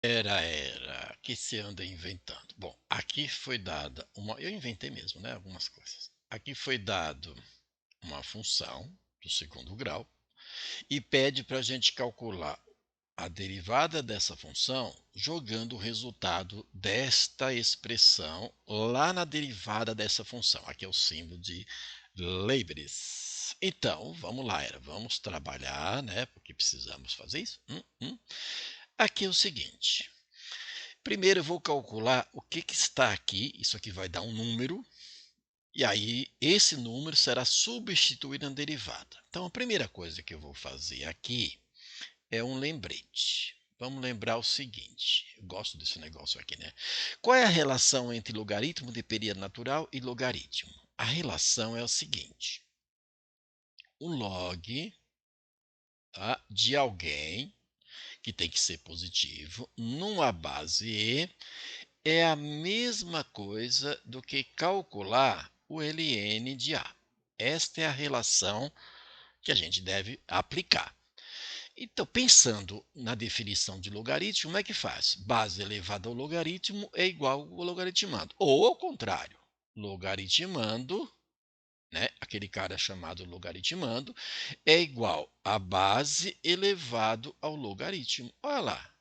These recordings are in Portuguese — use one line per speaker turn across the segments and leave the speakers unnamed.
Era, que se anda inventando. Bom, aqui foi dada uma. Eu inventei mesmo, né? Algumas coisas. Aqui foi dado uma função do segundo grau e pede para a gente calcular a derivada dessa função jogando o resultado desta expressão lá na derivada dessa função. Aqui é o símbolo de Leibniz. Então, vamos lá, vamos trabalhar, né? Porque precisamos fazer isso. Aqui é o seguinte. Primeiro eu vou calcular o que está aqui. Isso aqui vai dar um número. E aí, esse número será substituído na derivada. Então, a primeira coisa que eu vou fazer aqui é um lembrete. Vamos lembrar o seguinte, eu gosto desse negócio aqui, né? Qual é a relação entre logaritmo de período natural e logaritmo? A relação é o seguinte, o log, tá, de alguém, que tem que ser positivo, numa base E, é a mesma coisa do que calcular o ln de A. Esta é a relação que a gente deve aplicar. Então, pensando na definição de logaritmo, como é que faz? Base elevada ao logaritmo é igual ao logaritmando. Ou ao contrário, logaritmando, né, aquele cara chamado logaritmando, é igual a base elevado ao logaritmo. Olha lá,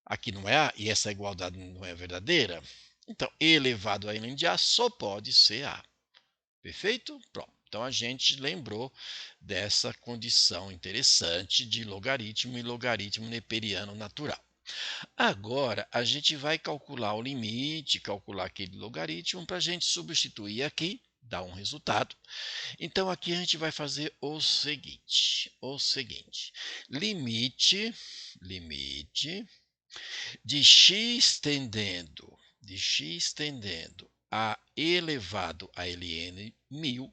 aqui não é A e essa igualdade não é verdadeira. Então, e elevado a ln de A só pode ser A. Perfeito? Pronto. Então, a gente lembrou dessa condição interessante de logaritmo e logaritmo neperiano natural. Agora, a gente vai calcular o limite, calcular aquele logaritmo para a gente substituir aqui, dar um resultado. Então, aqui a gente vai fazer o seguinte, limite de x tendendo a elevado a ln 1000,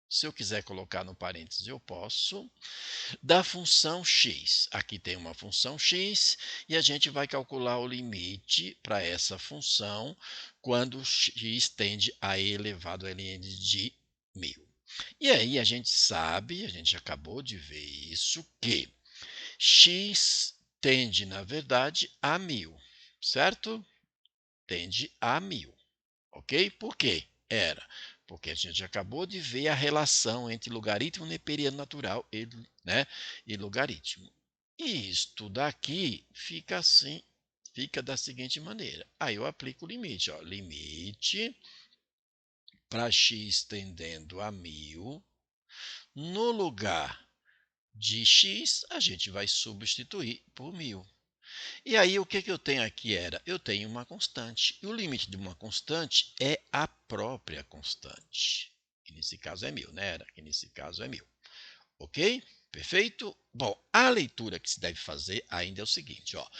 se eu quiser colocar no parênteses eu posso, da função x. Aqui tem uma função x e a gente vai calcular o limite para essa função quando x tende a elevado a ln de 1000. E aí a gente sabe, a gente acabou de ver isso, que x tende, na verdade, a 1000, certo? Tende a 1000, ok? Por quê? Porque a gente acabou de ver a relação entre logaritmo neperiano natural né, e logaritmo. E isto daqui fica assim, fica da seguinte maneira. Aí eu aplico o limite, ó, limite para x tendendo a 1000, no lugar de x, a gente vai substituir por 1000. E aí, o que eu tenho aqui eu tenho uma constante. E o limite de uma constante é a própria constante. Que nesse caso é 1000, né? Que nesse caso é 1000. Ok? Perfeito? Bom, a leitura que se deve fazer ainda é o seguinte, ó.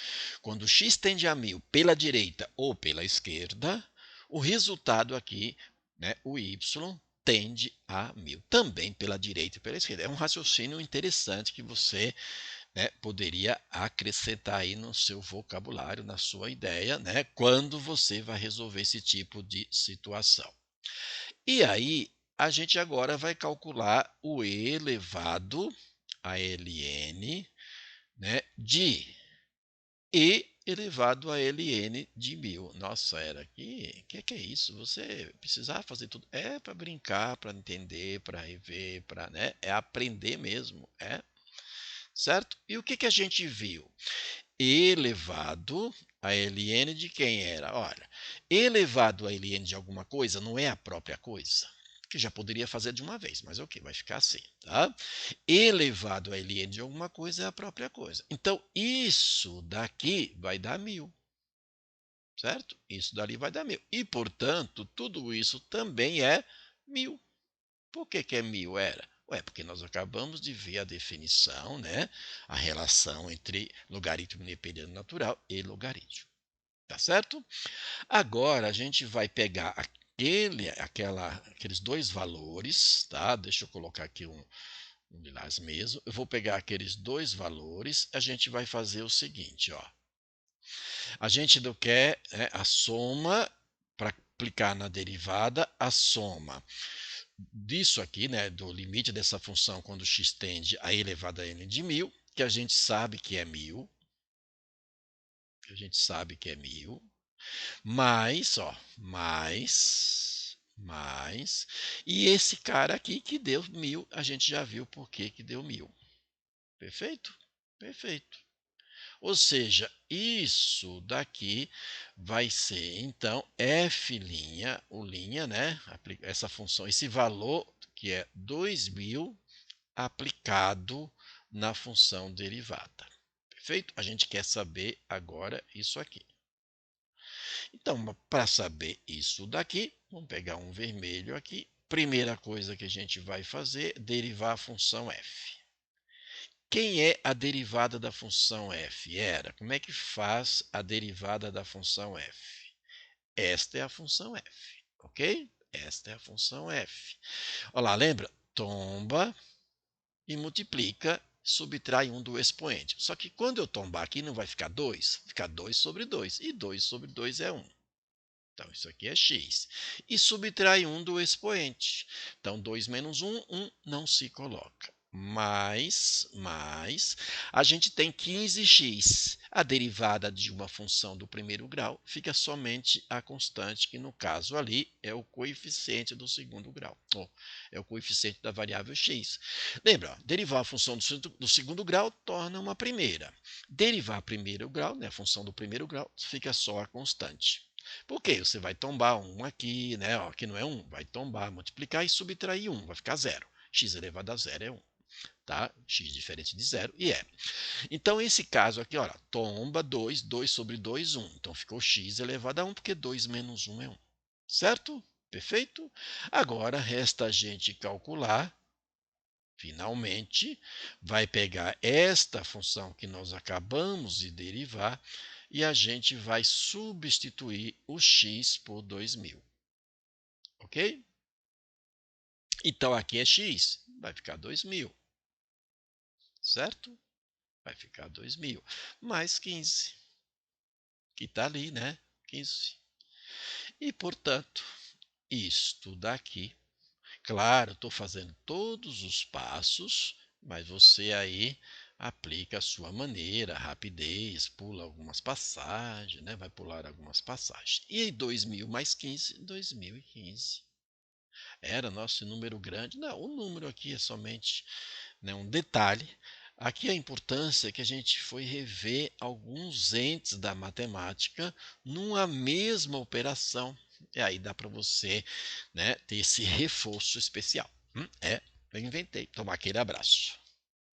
Quando x tende a 1000 pela direita ou pela esquerda, o resultado aqui, né, o y, tende a 1000, também pela direita e pela esquerda. É um raciocínio interessante que você, né, poderia acrescentar aí no seu vocabulário, na sua ideia, né, quando você vai resolver esse tipo de situação. E aí, a gente agora vai calcular o e elevado a ln, né, de e elevado a ln de 1000. Nossa, que é isso? Você precisava fazer tudo? É para brincar, para entender, para rever, para, né, é aprender mesmo, certo? E o que a gente viu? Elevado a ln de quem era? Olha, elevado a ln de alguma coisa não é a própria coisa, que já poderia fazer de uma vez, mas ok, vai ficar assim, tá? Elevado a ln de alguma coisa é a própria coisa. Então, isso daqui vai dar 1000, certo? Isso dali vai dar 1000. E, portanto, tudo isso também é 1000. Por que é 1000? Porque nós acabamos de ver a definição, né? A relação entre logaritmo neperiano natural e logaritmo. Tá certo? Agora a gente vai pegar aqueles dois valores, tá? Deixa eu colocar aqui um lilás mesmo. Eu vou pegar aqueles dois valores, a gente vai fazer o seguinte, ó. A gente não quer, né, a soma, para aplicar na derivada, a soma disso aqui, né, do limite dessa função quando x tende a elevado a n de 1000, que a gente sabe que é 1000, que a gente sabe que é 1000, mais, ó, mais, e esse cara aqui que deu 1000, a gente já viu por que deu 1000. Perfeito? Perfeito. Ou seja, isso daqui vai ser, então, f', o linha, né? Essa função, esse valor que é 2000 aplicado na função derivada. Perfeito? A gente quer saber agora isso aqui. Então, para saber isso daqui, vamos pegar um vermelho aqui. Primeira coisa que a gente vai fazer, derivar a função f. Quem é a derivada da função f? Como é que faz a derivada da função f? Esta é a função f, ok? Esta é a função f. Olha lá, lembra? Tomba e multiplica, subtrai 1 do expoente. Só que quando eu tombar aqui, não vai ficar 2, fica 2 sobre 2. E 2 sobre 2 é 1. Então, isso aqui é x. E subtrai 1 do expoente. Então, 2 menos 1, 1 não se coloca. Mais, a gente tem 15x. A derivada de uma função do primeiro grau fica somente a constante, que no caso ali é o coeficiente do segundo grau. Ou é o coeficiente da variável x. Lembra, derivar a função do segundo grau torna uma primeira. Derivar a primeiro grau, né, a função do primeiro grau, fica só a constante. Por quê? Você vai tombar 1 aqui, né? Ó, aqui não é 1, vai tombar, multiplicar e subtrair 1, vai ficar 0. X elevado a 0 é 1. Tá? X diferente de 0 e é. Então, esse caso aqui, olha, tomba 2, 2 sobre 2, 1. Então, ficou x elevado a 1, porque 2 menos 1 é 1. Certo? Perfeito? Agora, resta a gente calcular. Finalmente, vai pegar esta função que nós acabamos de derivar e a gente vai substituir o x por 2000. Ok? Então, aqui é x, vai ficar 2000. Certo? Vai ficar 2000. Mais 15, que está ali, né? 15. E, portanto, isto daqui, claro, estou fazendo todos os passos, mas você aí aplica a sua maneira, rapidez, pula algumas passagens, né? Vai pular algumas passagens. E 2000 mais 15, 2015. Era nosso número grande? Não, o número aqui é somente, né, um detalhe. Aqui a importância é que a gente foi rever alguns entes da matemática numa mesma operação. E aí dá para você, né, ter esse reforço especial. Eu inventei. Toma aquele abraço.